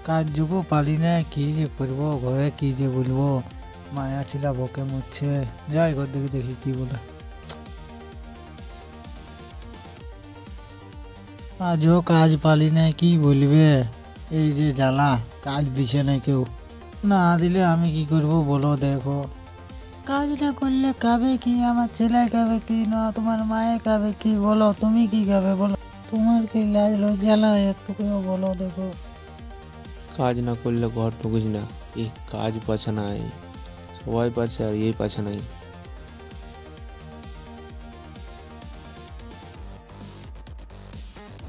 কাজযোগ্য পারি না, কি যে করবো, ঘরে কি যে বলবো, মায়া ছিলা বকে মুচ্ছে। যাই ঘর দেখি দেখি কি বলে। আজও কাজ পালি না, কি বলবে, এই যে জ্বালা, কাজ দিছে না কেউ। না দিলে আমি কি করব বলো, দেখো কাজ না করলে খাবে কি, আমার ছেলে খাবে কি, না তোমার মায়ে খাবে কি, বলো তুমি কি খাবে বলো, তোমার কি লাজ লজ্জা না একটু করে বলো, দেখো। কাজ না করলে ঘর ঢুকিস না, এই কাজ পাচ্ছে নাই, সবাই পাচ্ছে আর এই পাচ্ছে নাই।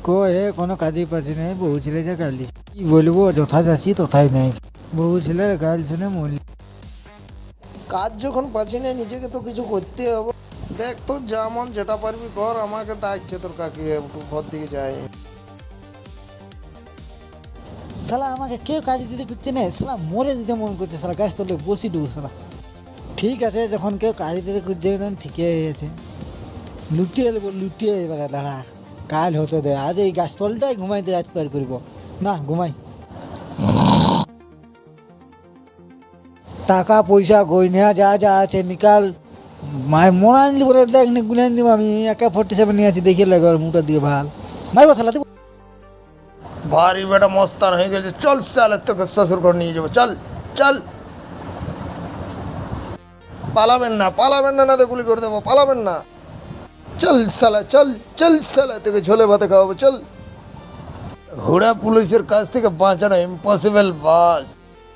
কয়ে কোনো কাজই পাচ্ছি নাই, বউ ছেলে যা গাল দিচ্ছে, কি বলবো, যথা যাচ্ছি তথাই নাই, বউ ছেলের গাল শুনে মূল্য। কাজ যখন পাচ্ছি না নিজেকে তো কিছু করতে হবে। দেখ তোর যেমন যেটা পারবি কর, আমাকে ডাকছে তোর কাকি, একটু ঘর দিকে যাই। শালা আমাকে কেউ কাজ দিতে করছে না, শালা মরে দিতে মন করছে, শালা গাছ তলে বসি দেবো শালা। ঠিক আছে, যখন কেউ কাজ দিতে করছে তখন ঠিকই আছে, লুটিয়ে নেবো, লুটিয়ে এবারে দাঁড়া, কাল হতে দে, আজ এই গাছ তলটাই ঘুমাইতে রাত পার করব, না ঘুমাই। টাকা পয়সা গয়না যা যা আছে নিকাল, মায়ের মনে আনলি বলে দেখ নি গুলে দিব, আমি একা 47 নিয়ে আছি, দেখিয়ে লাগে ওর মুখটা দিয়ে ভাল মারবো শালা দেবো। ভারী বেটা মস্তান হয়ে গেছে, চল চালে তোকে শ্বশুর ঘর নিয়ে যাবো, চল চল। পালাবেন না, পালাবেন না, না তো গুলি করে দেবো, পালাবেন না। চল সালা চল, চল সালা তোকে ঝোলে ভাতে খাওয়াবো, চল। হুড়া পুলিশের কাছ থেকে বাঁচানো ইম্পসিবল বাস।